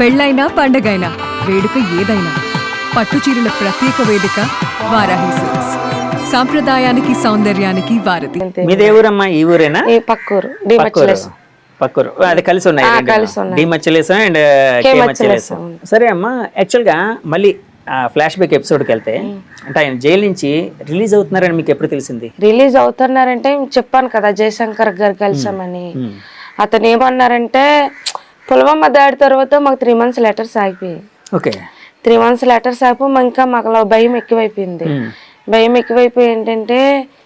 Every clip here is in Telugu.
పెళ్ళైనా పండగైనా వేడుక ఏదైనా పట్టుచీరల ప్రత్యేక వేదిక వారాహి సిల్క్స్. సాంప్రదాయానికి సౌందర్యానికి వారధి. మీ దేవురమ్మా ఈ ఊరేనా? ఈ పక్కూరు డిమచ్చలేస్. పక్కూరు అది కలిసి ఉన్నాయి డిమచ్చలేసం అండ్ కేమచ్చలేసం. సరే అమ్మా, యాక్చువల్ గా మళ్ళీ ఫ్లాష్ బ్యాక్ ఎపిసోడ్కి వెళ్తే అంటే ఆయన జైలు నుంచి రిలీజ్ అవుతున్నారని మీకు ఎప్పుడు తెలిసింది? రిలీజ్ అవుతున్నారంటే చెప్పాను కదా జయశంకర్ గారు కలిసామని. అతను ఏమన్నారంటే పుల్వామా దాడి తర్వాత మాకు 3 months లెటర్స్ ఆగిపోయాయి. ఓకే, 3 months లెటర్స్ ఆగిపో ఇంకా మాకు భయం ఎక్కువైపోయింది. భయం ఎక్కువైపోయి ఏంటంటే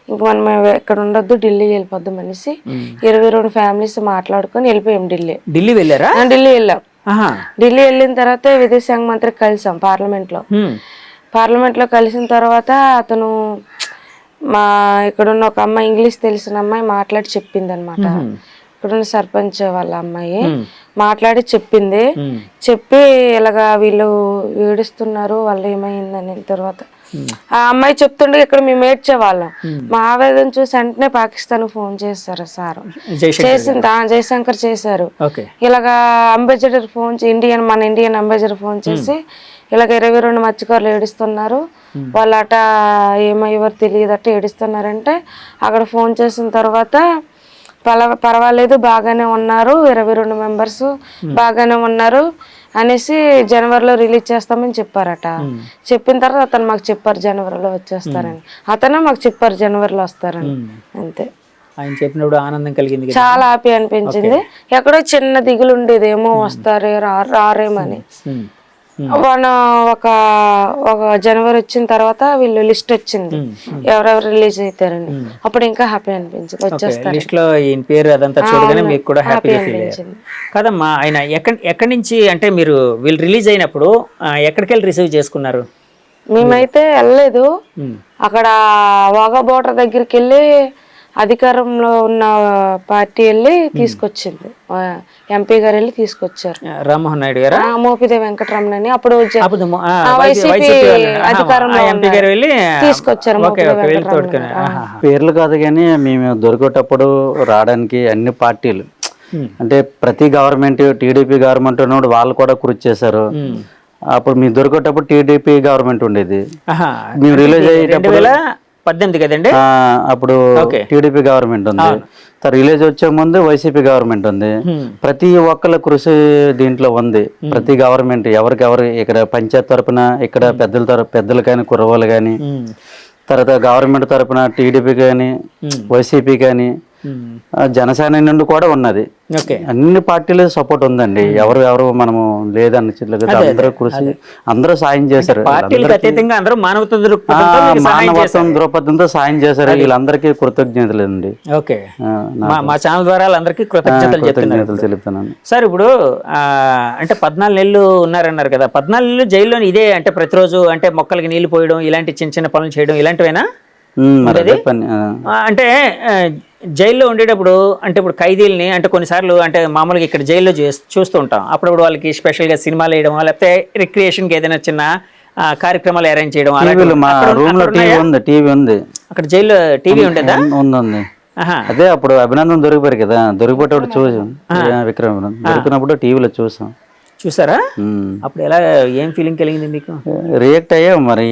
ఇంక మనం ఎక్కడ ఉండొద్దు, ఢిల్లీ వెళ్ళిపోద్దాం అనేసి 22 ఫ్యామిలీస్ మాట్లాడుకొని వెళ్ళిపోయాం. ఢిల్లీ వెళ్ళారా? ఢిల్లీ వెళ్ళాం. ఢిల్లీ వెళ్ళిన తర్వాత విదేశాంగ మంత్రికి కలిసాం పార్లమెంట్లో కలిసిన తర్వాత అతను మా ఇక్కడున్న ఒక అమ్మాయి, ఇంగ్లీష్ తెలిసిన అమ్మాయి మాట్లాడి చెప్పింది అనమాట. ఇక్కడున్న సర్పంచ్ వాళ్ళ అమ్మాయి మాట్లాడి చెప్పింది. చెప్పి ఇలాగా వీళ్ళు ఏడుస్తున్నారు, వాళ్ళు ఏమైందని. తర్వాత ఆ అమ్మాయి చెప్తుండే ఇక్కడ మేము ఏడ్చేవాళ్ళం. మా ఆవేదన చూసి వెంటనే పాకిస్తాన్ ఫోన్ చేశారు సార్. చేసింది జయశంకర్ చేశారు. ఇలాగా అంబాసిడర్ ఫోన్ మన ఇండియన్ అంబాసిడర్ ఫోన్ చేసి ఇలాగ 22 మత్స్యకారులు ఏడుస్తున్నారు, వాళ్ళట ఏమయ్యారు తెలియదట ఏడుస్తున్నారంటే అక్కడ ఫోన్ చేసిన తర్వాత పర్వాలేదు బాగానే ఉన్నారు, 22 మెంబర్స్ బాగానే ఉన్నారు అనేసి జనవరిలో రిలీజ్ చేస్తామని చెప్పారట. చెప్పిన తర్వాత అతను మాకు చెప్పారు జనవరిలో వచ్చేస్తారని. అతను మాకు చెప్పారు జనవరిలో వస్తారని. అంతే. ఆయన చెప్పినప్పుడు ఆనందం కలిగింది, చాలా హ్యాపీ అనిపించింది. ఎక్కడో చిన్న దిగులు ఉండేది, ఏమో వస్తారే రారేమని. ఒక జనవరి వచ్చిన తర్వాత వీళ్ళు లిస్ట్ వచ్చింది ఎవరెవరు రిలీజ్ అవుతారని. అప్పుడు ఇంకా హ్యాపీ అనిపించింది, వచ్చేస్తారు లిస్ట్ లో ఈయన పేరు అదంతా చూడగానే మీకు కూడా హ్యాపీగా ఫీల్ అయ్యారు కదమ్మా? ఆయన ఎక్కడి నుంచి అంటే మీరు వీళ్ళు రిలీజ్ అయినప్పుడు ఎక్కడికి వెళ్ళి రిసీవ్ చేసుకున్నారు? మేమైతే వెళ్ళలేదు, అక్కడ వాఘా బోర్డర్ దగ్గరికి వెళ్ళి అధికారంలో ఉన్న పార్టీ వెళ్ళి తీసుకొచ్చింది, ఎంపీ గారు వెళ్ళి తీసుకొచ్చారు. రామ్మోహన్ నాయుడు గారు, మోపిదేవి వెంకటరమణ అని అప్పుడు వైసీపీ అధికారంలో తీసుకొచ్చారు. పేర్లు కాదు కానీ మేము దొరికేటప్పుడు రావడానికి అన్ని పార్టీలు అంటే ప్రతి గవర్నమెంట్, టీడీపీ గవర్నమెంట్ ఉన్నప్పుడు వాళ్ళు కూడా కృషి చేశారు. అప్పుడు మేము దొరికేటప్పుడు టీడీపీ గవర్నమెంట్ ఉండేది. మేము రిలీజ్ అయ్యేటప్పుడు 18 కదండి, అప్పుడు టీడీపీ గవర్నమెంట్ ఉంది. రిలీజ్ వచ్చే ముందు వైసీపీ గవర్నమెంట్ ఉంది. ప్రతి ఒక్కళ్ళ కృషి దీంట్లో ఉంది. ప్రతి గవర్నమెంట్ ఎవరికెవరు ఇక్కడ పంచాయత్ తరపున, ఇక్కడ పెద్దలు కానీ కుర్రవాళ్ళు కానీ, తర్వాత గవర్నమెంట్ తరపున టీడీపీ కానీ వైసీపీ కానీ జనసేన నుండి కూడా ఉన్నది. అన్ని పార్టీలు సపోర్ట్ ఉందండి. ఎవరు మనము లేదన్న అందరూ కృషి, అందరూ సాయం చేశారు. మానవత్వం దృక్పథంతో సాయం చేశారు. వీళ్ళందరికీ కృతజ్ఞతలు అండి. మా ఛానల్ ద్వారా అందరికీ కృతజ్ఞతలు తెలుపుతున్నాను సార్. ఇప్పుడు అంటే 14 నెలలు ఉన్నారన్నారు కదా, 14 నెలలు జైల్లో ఇదే అంటే ప్రతిరోజు అంటే మొక్కలకి నీళ్లు పోయడం, ఇలాంటి చిన్న చిన్న పనులు చేయడం ఇలాంటివేనా? అంటే జైల్లో ఉండేటప్పుడు అంటే ఇప్పుడు ఖైదీల్ని అంటే కొన్నిసార్లు అంటే మామూలుగా ఇక్కడ జైల్లో చూస్తూ ఉంటాం, అప్పుడప్పుడు వాళ్ళకి స్పెషల్గా సినిమాలు వేయడం, లేకపోతే రిక్రియేషన్కి ఏదైనా చిన్న కార్యక్రమాలు అరేంజ్ చేయడం. అక్కడ జైల్లో టీవీ ఉండేదా? ఉంది. అదే అప్పుడు అభినందన్ దొరికిపోయారు కదా, దొరికిపోయేటప్పుడు చూసాం. విక్రమ్ దొరికినప్పుడు టీవీలో చూసారా? అప్పుడు ఎలా, ఏం ఫీలింగ్ కలిగింది మీకు? రియాక్ట్ అయ్యాం. మరి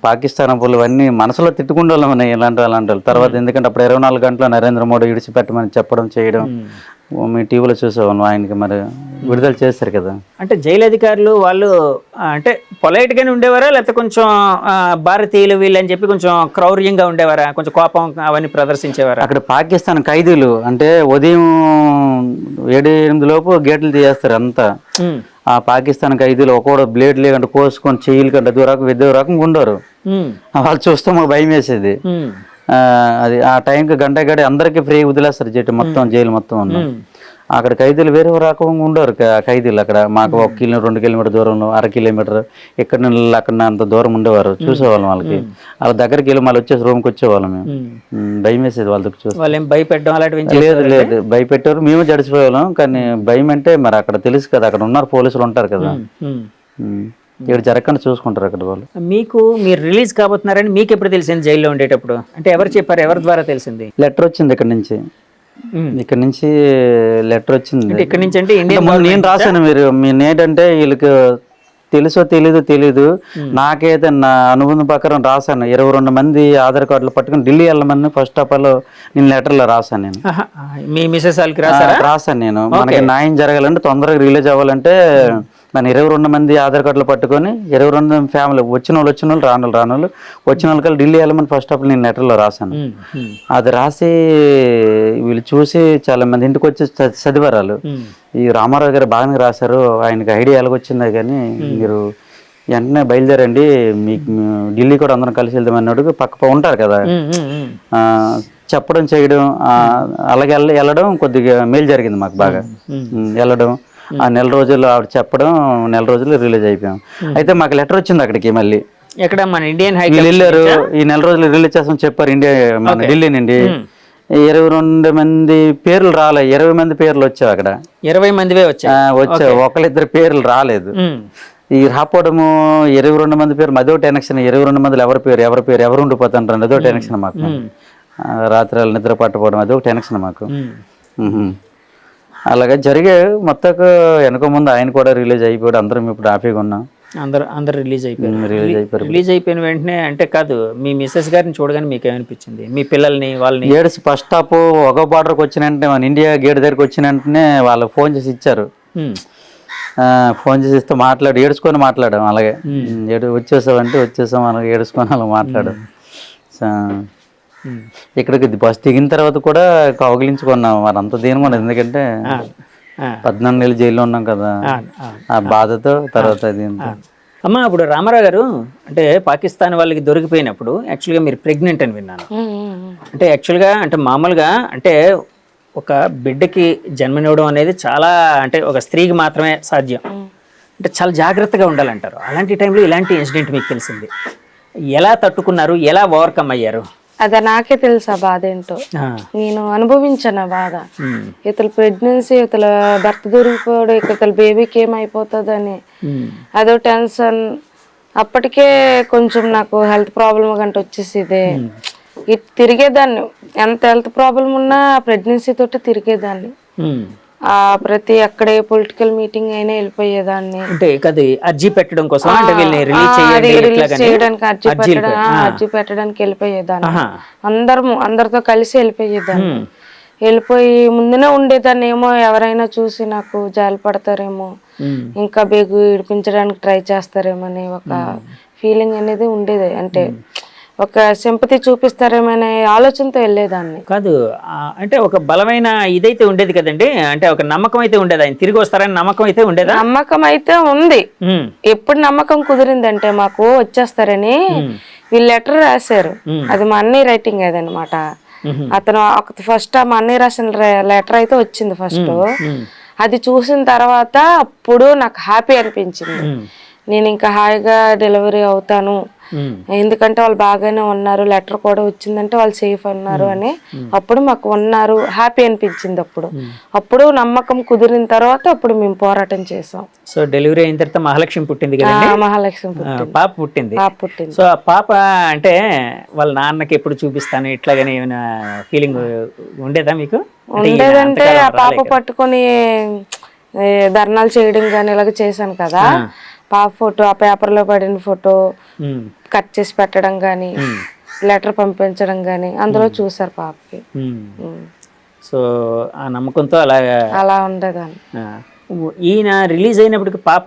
పాకిస్తాన్ అప్పులు అన్నీ మనసులో తిట్టుకుంటే వాళ్ళం ఇలాంటి వాళ్ళు. తర్వాత ఎందుకంటే అప్పుడు 24 గంటలు నరేంద్ర మోడీ విడిచిపెట్టమని చెప్పడం చేయడం మీ టీవీలో చూసేవాళ్ళం. ఆయనకి మరి విడుదల చేస్తారు కదా. అంటే జైలు అధికారులు వాళ్ళు అంటే పొలైట్ గానే ఉండేవారా, లేకపోతే కొంచెం భారతీయులు వీళ్ళు అని చెప్పి కొంచెం క్రౌర్యంగా ఉండేవారా, కొంచెం కోపం అవన్నీ ప్రదర్శించేవారా? అక్కడ పాకిస్తాన్ ఖైదీలు అంటే ఉదయం 7-8 లోపు గేట్లు తీయేస్తారు అంతా. ఆ పాకిస్తాన్ ఖైదీలు ఒక్కొక్క బ్లేడ్ లేకంటే కోసుకొని చెయ్యిలు కంటే విద్య రకంగా ఉండరు. వాళ్ళు చూస్తే మాకు భయం వేసేది. అది ఆ టైంకి గంట అందరికీ ఫ్రీ వదిలేస్తారు మొత్తం జైలు మొత్తం ఉన్న. అక్కడ ఖైదీలు వేరే రకంగా ఉండరు. ఖైదీలు అక్కడ మాకు 1-2 కిలోమీటర్ దూరంలో, 1/2 కిలోమీటర్ ఇక్కడ అక్కడ అంత దూరం ఉండేవారు. చూసేవాళ్ళం వాళ్ళకి. వాళ్ళ దగ్గరికి వెళ్ళి మళ్ళీ వచ్చేసి రూమ్కి వచ్చేవాళ్ళం. మేము భయం వేసేది వాళ్ళకి చూసి. లేదు భయపెట్టారు, మేము జడిచిపోయేవాళ్ళం. కానీ భయం అంటే మరి అక్కడ తెలుసు కదా, అక్కడ ఉన్నారు పోలీసులు ఉంటారు కదా, ఇక్కడ జరగకుండా చూసుకుంటారు అక్కడ వాళ్ళు. మీరు రిలీజ్ కాబోతున్నారని మీకు ఎప్పుడు తెలిసింది జైల్లో ఉండేటప్పుడు? అంటే ఎవరు చెప్పారు, ఎవరి ద్వారా తెలిసింది? లెటర్ వచ్చింది ఇక్కడ నుంచి. ఇక్కడ నుంచి లెటర్ వచ్చింది. ఇక్కడ నుంచి అంటే అంటే ముందు నేను రాశాను, మీ నేటంటే వీళ్ళకి తెలుసో తెలీదు నాకైతే నా అనుబంధం ప్రకారం రాశాను. 22 మంది ఆధార్ కార్డులు పట్టుకుని ఢిల్లీ వెళ్ళమని ఫస్ట్ ఆఫ్ ఆల్ నేను లెటర్లో రాశాను. నేను మీ మిసెస్ వాళ్ళకి రాశాను. నేను మనకి న్యాయం జరగాలంటే తొందరగా రిలీజ్ అవ్వాలంటే మన 22 మంది ఆధార్ కార్డులు పట్టుకొని 22 ఫ్యామిలీ వచ్చిన వాళ్ళు రానోళ్ళు వచ్చిన వాళ్ళకి ఢిల్లీ వెళ్ళమని ఫస్ట్ ఆఫ్ ఆల్ నేను లెటర్లో రాశాను. అది రాసి వీళ్ళు చూసి చాలా మంది ఇంటికి వచ్చి చదివారు వాళ్ళు. ఈ రామారావు గారు బాగానే రాశారు, ఆయనకి ఐడియా ఎలాగొచ్చిందా కానీ మీరు వెంటనే బయలుదేరండి, మీకు ఢిల్లీ కూడా అందరం కలిసి వెళ్దాం అన్నాడు. పక్క ఉంటారు కదా చెప్పడం చేయడం, అలాగే వెళ్ళడం కొద్దిగా మేలు జరిగింది మాకు బాగా. వెళ్ళడం ఆ నెల రోజుల్లో ఆవిడ చెప్పడం, నెల రోజుల్లో రిలీజ్ అయిపోయాం. అయితే మాకు లెటర్ వచ్చింది అక్కడికి మళ్ళీ. ఎక్కడ మన ఇండియన్ హై వెళ్ళారు, ఈ నెల రోజులు రిలీజ్ చేస్తామని చెప్పారు ఇండియా మన ఢిల్లీ నుండి. 22 మంది పేర్లు రాలే, 20 మంది పేర్లు వచ్చావు అక్కడ. 20 మందివే వచ్చావు. ఒకళ్ళిద్దరు పేర్లు రాలేదు. ఈ రాపోవడము 22 మంది పేరు అదో టెన్షన్. 22 మందిలో ఎవరు ఉండిపోతాను అదో టెన్షన్ మాకు. రాత్రి నిద్ర పట్టపోవడం అదో టెన్షన్ మాకు. అలాగే జరిగే మొత్తం వెనక ముందు ఆయన కూడా రిలీజ్ అయిపోయాడు. అందరం ఇప్పుడు హ్యాపీగా ఉన్నాం. అందరు రిలీజ్ అయిపోయిన వెంటనే అంటే కాదు, మీ మిస్సెస్ గారిని చూడగానే మీకు ఏమనిపించింది? మీ పిల్లల్ని వాళ్ళని ఏడ్స్ ఫస్ట్ స్టాప్ ఒక బార్డర్కి వచ్చిన వెంటనే మన ఇండియా గేట్ దగ్గరికి వచ్చిన వెంటనే వాళ్ళకి ఫోన్ చేసి ఇచ్చారు. ఫోన్ చేసి ఇస్తే ఏడుచుకొని మాట్లాడాం. అలాగే వచ్చేసాం అలాగే ఏడుచుకొని అలా మాట్లాడాం. ఇక్కడికి బస్ దిగిన తర్వాత కూడా కౌగిలించుకున్నాం. మరి అంత దీని కూడా, ఎందుకంటే 14 నెలలు జైల్లో ఉన్నాం కదా, ఆ బాధతో తర్వాత అమ్మ. ఇప్పుడు రామారావు గారు అంటే పాకిస్తాన్ వాళ్ళకి దొరికిపోయినప్పుడు యాక్చువల్గా మీరు ప్రెగ్నెంట్ అని విన్నాను. అంటే యాక్చువల్గా అంటే మామూలుగా అంటే ఒక బిడ్డకి జన్మనివ్వడం అనేది చాలా అంటే ఒక స్త్రీకి మాత్రమే సాధ్యం. అంటే చాలా జాగ్రత్తగా ఉండాలంటారు. అలాంటి టైంలో ఇలాంటి ఇన్సిడెంట్ మీకు తెలిసింది, ఎలా తట్టుకున్నారు, ఎలా ఓవర్కమ్ అయ్యారు? అదే నాకే తెలుసు ఆ బాధ ఏంటో. నేను అనుభవించాను ఆ బాధ. ఇతల ప్రెగ్నెన్సీ, ఇతల భర్త దొరికిపోయాడు, ఇతల బేబీకి ఏమైపోతుంది అని అదో టెన్షన్. అప్పటికే కొంచెం నాకు హెల్త్ ప్రాబ్లం గంట వచ్చేసిదే. ఇటు తిరిగేదాన్ని, ఎంత హెల్త్ ప్రాబ్లం ఉన్నా ప్రెగ్నెన్సీ తోటి తిరిగేదాన్ని. ప్రతి అక్కడే పొలిటికల్ మీటింగ్ అయినా వెళ్ళిపోయేదాన్ని. అర్జీ పెట్టడం కోసం, రిలీజ్ చేయడానికి అర్జీ పెట్టడానికి వెళ్ళిపోయేదాన్ని. అందరితో కలిసి వెళ్ళిపోయేదాన్ని. వెళ్ళిపోయి ముందునే ఉండేదాన్ని. ఏమో ఎవరైనా చూసి నాకు జాలి పడతారేమో, ఇంకా బేగు ఇడిపించడానికి ట్రై చేస్తారేమో అని ఒక ఫీలింగ్ అనేది ఉండేది. అంటే ఒక సింపతి చూపిస్తారేమనే ఆలోచనతో వెళ్ళేదాన్ని. కాదు అంటే ఒక బలమైన ఇదైతే ఉండేది కదండి, అంటే ఒక నమ్మకం అయితే ఉండేది, ఆయన తిరిగి వస్తారని నమ్మకం అయితే ఉండేదా? నమ్మకం అయితే ఉంది. ఎప్పుడు నమ్మకం కుదిరిందంటే మాకు వచ్చేస్తారని వీళ్ళు లెటర్ రాశారు. అది మా అన్నయ్య రైటింగ్ అదనమాట. అతను ఫస్ట్ మా అన్నయ్య రాసిన లెటర్ అయితే వచ్చింది ఫస్ట్. అది చూసిన తర్వాత అప్పుడు నాకు హ్యాపీ అనిపించింది. నేను ఇంకా హాయిగా డెలివరీ అవుతాను, ఎందుకంటే వాళ్ళు బాగానే ఉన్నారు, లెటర్ కూడా వచ్చిందంటే వాళ్ళు సేఫ్ అన్నారు అని అప్పుడు మాకు ఉన్నారు, హ్యాపీ అనిపించింది. అప్పుడు నమ్మకం కుదిరిన తర్వాత అప్పుడు మేము పోరాటం చేసాం. సో డెలివరీ అయిన తర్వాత మహాలక్ష్మి పుట్టింది కదా? మహాలక్ష్మి పాప పుట్టింది. సో ఆ పాప అంటే వాళ్ళ నాన్నకి ఎప్పుడు చూపిస్తాను ఇట్లాగని ఏమైనా ఫీలింగ్ ఉండేదా మీకు? ఉండేదంటే ఆ పాప పట్టుకొని ధర్నాలు చేయడం కానీ ఇలాగ చేశాను కదా, పాప ఫోటో ఆ పేపర్ లో పడిన ఫోటో కట్ చేసి పెట్టడం గానీ, లెటర్ పంపించడం గానీ అందులో చూసారు పాపకి. సో ఆ నమ్మకంతో అలా ఉండేదాన్ని. ఈయన రిలీజ్ అయినప్పటికి పాప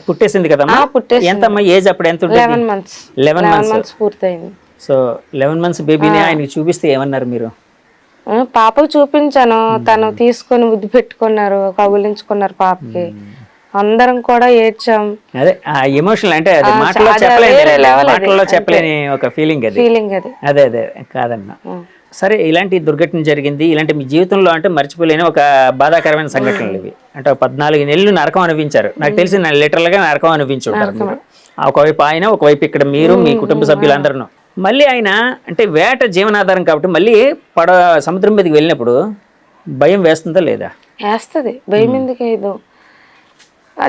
పుట్టేసింది కదా? ఎంతమ్మా ఏజ్ అప్పుడు? ఎంత? 11 months. 11 months పూర్తయింది. సో 11 months బేబీని ఆయనకి చూపిస్తే ఏమన్నారు మీరు? పాపకు చూపించాను, తను తీసుకొని ముద్దు పెట్టుకున్నారు, కౌగిలించుకున్నారు పాపకి. అందరం కూడా ఏడ్చాం. అదే ఎమోషనల్ అంటే అది మాటల్లో చెప్పలేని ఒక ఫీలింగ్ అది. అదే అదే కాదన్నా. సరే, ఇలాంటి దుర్ఘటన జరిగింది, ఇలాంటి మీ జీవితంలో అంటే మర్చిపోలేని ఒక బాధాకరమైన సంఘటనలు ఇవి. అంటే 14 నెలలు నరకం అనిపించారు. నాకు తెలిసి లిటరల్ గా నరకం అనిపించుంటారు. ఒకవైపు ఆయన, ఒకవైపు ఇక్కడ మీరు, మీ కుటుంబ సభ్యులందరూ. మళ్ళీ ఆయన అంటే వేట జీవనాధారం కాబట్టి మళ్ళీ సముద్రం మీదకి వెళ్ళినప్పుడు భయం వేస్తుందా లేదా? వేస్తుంది. భయం ఎందుకు ఏదో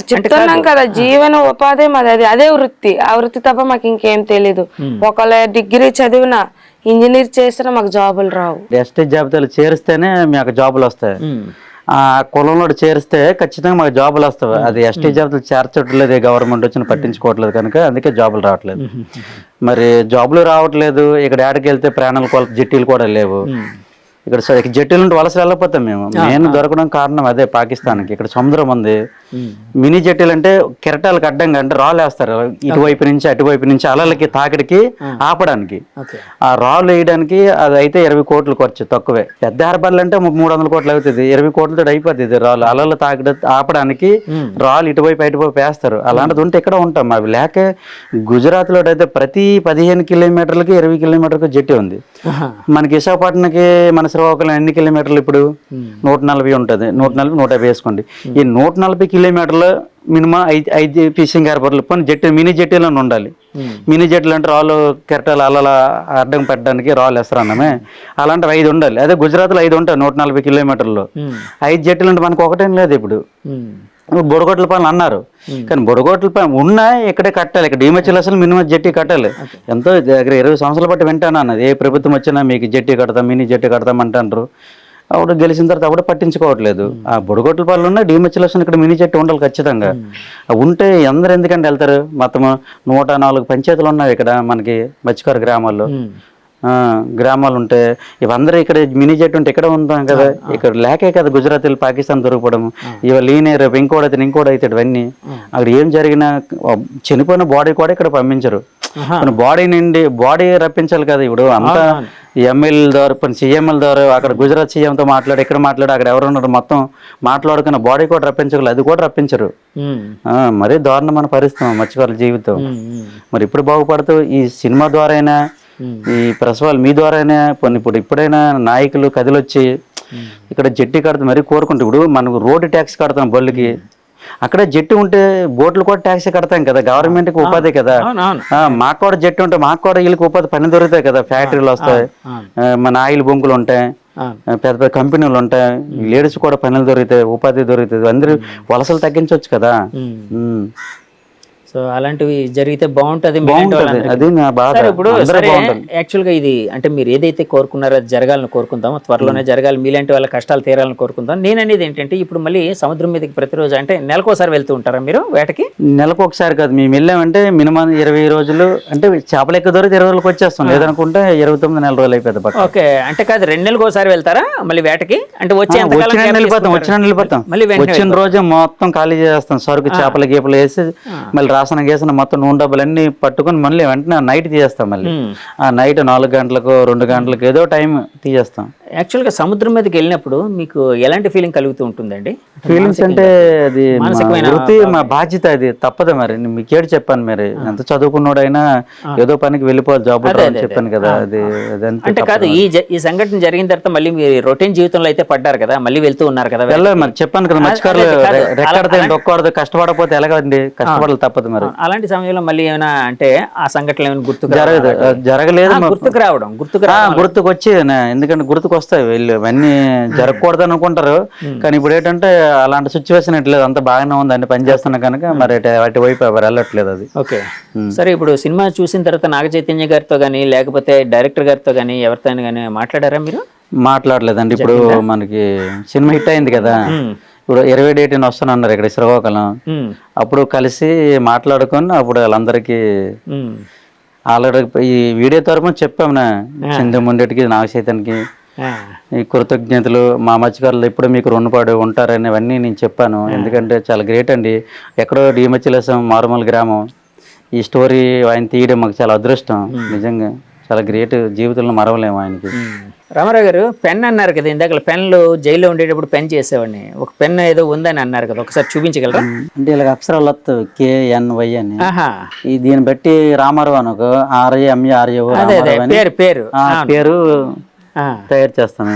చెప్తున్నాం కదా, జీవన ఉపాధి మాది, అదే వృత్తి. ఆ వృత్తి తప్ప మాకు ఇంకేం తెలీదు. ఒకవేళ డిగ్రీ చదివినా ఇంజనీర్ చేసినా మాకు జాబులు రావు. ఎస్టీ జాబితాలు చేరిస్తేనే మాకు జాబులు వస్తాయి. ఆ కులంలో చేరిస్తే ఖచ్చితంగా మాకు జాబులు వస్తాయి. అది ఎస్టీ జాబితాలు చేర్చట్లేదు, గవర్నమెంట్ వచ్చిన పట్టించుకోవట్లేదు కనుక అందుకే జాబులు రావట్లేదు. మరి జాబులు రావట్లేదు, ఇక్కడ ఏడకి వెళ్తే ప్రాణాలు జట్టీలు కూడా లేవు. ఇక్కడ జట్టీల నుండి వలస వెళ్ళకపోతాం మేము. మెయిన్ దొరకడం కారణం అదే పాకిస్తాన్కి. ఇక్కడ సముద్రం ఉంది, మినీ జట్టీలు అంటే కెరటాలకు అడ్డంగా అంటే రాళ్ళు వేస్తారు ఇటువైపు నుంచి అటువైపు నుంచి అలలకి తాకిడికి ఆపడానికి. ఆ రాళ్ళు వేయడానికి అది అయితే 20 కోట్లు ఖర్చు, తక్కువే. పెద్ద హార్బర్లు అంటే 300 కోట్లు అవుతుంది, 20 కోట్లతో అయిపోతుంది. రాళ్ళు అలలు తాకిడి ఆపడానికి రాళ్ళు ఇటువైపు అటువైపు వేస్తారు. అలాంటిది ఉంటే ఇక్కడ ఉంటాం. అవి లేక గుజరాత్ లో అయితే ప్రతి 15 కిలోమీటర్లకి 20 కిలోమీటర్లకు జట్టి ఉంది. మనకి విశాఖపట్నంకి మన శ్రీకాకుళం ఎన్ని కిలోమీటర్లు ఇప్పుడు 140 ఉంటుంది, 140 150 వేసుకోండి. ఈ 140 కిలోమీటర్లు మినిమం 5 ఫిషింగ్ హార్బర్లు పని జట్టి మినీ జట్టీలను ఉండాలి. మినీ జట్టీలు అంటే రాళ్ళు కెరటాలు అలల అడ్డం పెట్టడానికి రాళ్ళు వేస్తారన్నమే, అలాంటివి 5 ఉండాలి. అదే గుజరాత్లో 5 ఉంటాయి 140 కిలోమీటర్లు. 5 జట్టీలు అంటే మనకు ఒకటేం లేదు. ఇప్పుడు బొడగొట్ల పనులు అన్నారు, కానీ బొడగొట్ల పని ఉన్నా ఇక్కడే కట్టాలి. ఇక్కడ డిమెచ్లు అసలు మినిమం జట్టి కట్టాలి. ఎంతో దగ్గర 20 సంవత్సరాల బట్టి వింటాను అన్నది. ఏ ప్రభుత్వం వచ్చినా మీకు జట్టి కడతాం, మినీ జట్టి కడతాం అంటారు. అప్పుడు గెలిచిన తర్వాత అప్పుడు పట్టించుకోవట్లేదు. ఆ బొడగొట్ల పనులు ఉన్న డిమెచ్యులేషన్ ఇక్కడ మినీ జట్టి ఉండాలి ఖచ్చితంగా. ఉంటే అందరు ఎందుకంటే వెళ్తారు. మొత్తం 104 పంచాయతీలు ఉన్నాయి ఇక్కడ మనకి మత్స్యకార గ్రామాలు ఉంటే ఇవందరూ ఇక్కడ మినీ జెట్ ఉంటే ఇక్కడ ఉంటాం కదా. ఇక్కడ లేకే కదా గుజరాత్ వెళ్ళి పాకిస్తాన్ దొరకపడం. ఇవాళ ఈయన రేపు ఇంకోటి ఇవన్నీ అక్కడ ఏం జరిగినా చనిపోయిన బాడీ కూడా ఇక్కడ పంపించరు. బాడీ నుండి బాడీ రప్పించాలి కదా. ఇప్పుడు అంతా ఎమ్మెల్యేల ద్వారా సీఎంల ద్వారా అక్కడ గుజరాత్ సీఎంతో మాట్లాడి ఇక్కడ మాట్లాడి అక్కడ ఎవరున్నారు మొత్తం మాట్లాడుకున్న బాడీ కూడా రప్పించగలరు, అది కూడా రప్పించరు. మరీ దారుణమైన పరిస్థితి మత్స్యకారుల జీవితం. మరి ఇప్పుడు బాగుపడుతూ ఈ సినిమా ద్వారా అయినా ఈ ప్రసవాలు మీ ద్వారానే ఇప్పుడైనా నాయకులు కదిలొచ్చి ఇక్కడ జట్టి కడతాం మరీ కోరుకుంటే. ఇప్పుడు మనకు రోడ్డు ట్యాక్స్ కడతాం బళ్ళకి, అక్కడ జట్టి ఉంటే బోట్లు కూడా ట్యాక్స్ కడతాం కదా, గవర్నమెంట్కి ఉపాధి కదా. మాకు కూడా జట్టి ఉంటే మాకు కూడా వీళ్ళకి ఉపాధి పని దొరుకుతాయి కదా. ఫ్యాక్టరీలు వస్తాయి, మన ఆయిల్ బొంకులు ఉంటాయి, పెద్ద పెద్ద కంపెనీలు ఉంటాయి, లేడీస్ కూడా పనులు దొరుకుతాయి, ఉపాధి దొరుకుతుంది. అందరూ వలసలు తగ్గించవచ్చు కదా. సో అలాంటివి జరిగితే బాగుంటది. ఇప్పుడు యాక్చువల్ గా ఇది అంటే మీరు ఏదైతే కోరుకున్నారో అది జరగాలని కోరుకుందాం, త్వరలోనే జరగాలి, మీలాంటి వాళ్ళ కష్టాలు తీరాలని కోరుకుందాం. నేను అనేది ఏంటంటే ఇప్పుడు మళ్ళీ సముద్రం మీదకి ప్రతిరోజు అంటే నెలకోసారి వెళ్తూ ఉంటారా మీరు వేటకి? నెలకు ఒకసారి కాదు, మేము వెళ్ళామంటే మినిమం 20 రోజులు అంటే చేపలు ఎక్కువ దొరికి 20 రోజులకు వచ్చేస్తాం. లేదనుకుంటే 29 నెల రోజులు అయిపోతుంది. ఓకే, అంటే కాదు 2 నెలలకు ఒకసారి వెళ్తారా మళ్ళీ వేటకి? అంటే వచ్చిన వెళ్ళిపోతాం మళ్ళీ వచ్చిన రోజు మొత్తం ఖాళీ చేస్తాం. సరుకు చేపల గీపలు వేసి మళ్ళీ రాసిన గీసిన మొత్తం నూనె డబ్బులు అన్ని పట్టుకుని మళ్ళీ వెంటనే నైట్ తీసేస్తాం. మళ్ళీ ఆ నైట్ 4 గంటలకు 2 గంటలకు ఏదో టైం తీసేస్తాం. యాక్చువల్గా సముద్రం మీదకి వెళ్ళినప్పుడు మీకు ఎలాంటి ఫీలింగ్ కలుగుతూ ఉంటుందండి? ఫీలింగ్స్ అంటే అది వృత్తి, మా బాధ్యత, అది తప్పదు. మరి మీకేడు చెప్పాను, మరి ఎంత చదువుకున్నాడైనా ఏదో పనికి వెళ్ళిపోవాలి, జాబ్ చెప్పాను కదా. అది అంటే కాదు, ఈ సంఘటన జరిగిన తర్వాత మళ్ళీ మీరు రొటీన్ జీవితంలో అయితే పడ్డారు కదా, మళ్ళీ వెళ్తూ ఉన్నారు కదా. వెళ్ళాలి మరి, చెప్పాను కదా మత్స్యకారులు రెక్కడతాయి కష్టపడకపోతే ఎలాగండి, కష్టపడాలి తప్పదు. మరి అలాంటి సమయంలో మళ్ళీ ఏమైనా అంటే ఆ సంఘటన ఏమైనా జరగలేదు, గుర్తుకు వచ్చి ఎందుకంటే గుర్తుకు వస్తాయి. వీళ్ళు ఇవన్నీ జరగకూడదు అనుకుంటారు, కానీ ఇప్పుడు ఏంటంటే అలాంటి సిచ్యువేషన్ ఎట్లేదు, అంత బాగానే ఉంది, అన్ని పని చేస్తున్నా కనుక మరి వాటి వైపు ఎవరు వెళ్ళట్లేదు. అది ఓకే. సరే, ఇప్పుడు సినిమా చూసిన తర్వాత నాగ చైతన్య గారితో కానీ లేకపోతే డైరెక్టర్ గారితో కానీ ఎవరితో కానీ మాట్లాడారా మీరు? మాట్లాడలేదండి. ఇప్పుడు మనకి సినిమా హిట్ అయింది కదా, ఇప్పుడు 20 డేట్ వస్తానన్నారు ఇక్కడ శ్రీకాకుళం. అప్పుడు కలిసి మాట్లాడుకొని అప్పుడు వాళ్ళందరికీ ఆల్రెడీ ఈ వీడియో తరపున చెప్పాము, చింతముండేటికి నాగ చైతన్యకి ఈ కృతజ్ఞతలు, మా మత్స్యకారులు ఎప్పుడు మీకు రుణపడి ఉంటారని అవన్నీ నేను చెప్పాను. ఎందుకంటే చాలా గ్రేట్ అండి. ఎక్కడో డిమెచ్యులేషన్ మారుమూల గ్రామం, ఈ స్టోరీ ఆయన తీయడం మాకు చాలా అదృష్టం. నిజంగా చాలా గ్రేట్, జీవితంలో మరవలేము ఆయనకి. రామారావు గారు, పెన్ అన్నారు కదా ఇందాక, పెన్లు జైల్లో ఉండేటప్పుడు పెన్ చేసేవాడిని, ఒక పెన్ ఏదో ఉందని అన్నారు కదా, ఒకసారి చూపించగలరా? అంటే ఇలా అక్షరాలు వస్తాయి KNY అని, దీన్ని బట్టి రామారావు అనుకో RAMARAO పేరు తయారు చేస్తాం.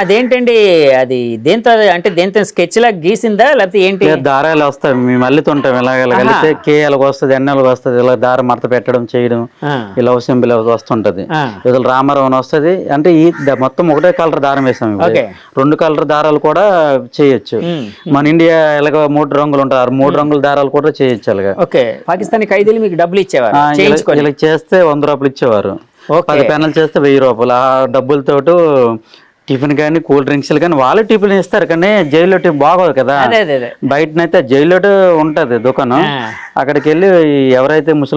అదేంటండి, అది దేంతో అంటే దేంతో స్కెచ్ లా గీసిందా లేకపోతే ఏంటి? దారాలు వస్తాయి, మేము మళ్ళీతుంటాం ఇలాగలితే K ఎలాగ వస్తుంది, N ఎలాగ వస్తుంది, ఇలా దారం మడత పెట్టడం చేయడం, ఈ లవ్ సింబల్ వస్తుంటది. ఇది రామారావు వస్తుంది. అంటే ఈ మొత్తం ఒకటే కలర్ దారం వేసాం, 2 కలర్ దారాలు కూడా చేయొచ్చు. మన ఇండియా ఎలాగ 3 రంగులు ఉంటారు, 3 రంగుల దారాలు కూడా చేయొచ్చు అలాగా. పాకిస్తానీ ఖైదీలు మీకు డబ్బులు ఇచ్చేవారు, ఇలా చేస్తే 100 రూపాయలు ఇచ్చేవారు. ఓకే. 10 పెన్నులు చేస్తే 1000 రూపాయలు. ఆ డబ్బులతోటి టిఫిన్ కానీ కూల్ డ్రింక్స్ కానీ వాళ్ళే టిఫిన్ ఇస్తారు, కానీ జైల్లో టిఫిన్ బాగోదు కదా. అదే అదే అదే బయటనైతే జైల్లో ఉంటది దుకాణం, ఆ. అక్కడికి వెళ్ళి ఎవరైతే ముసలి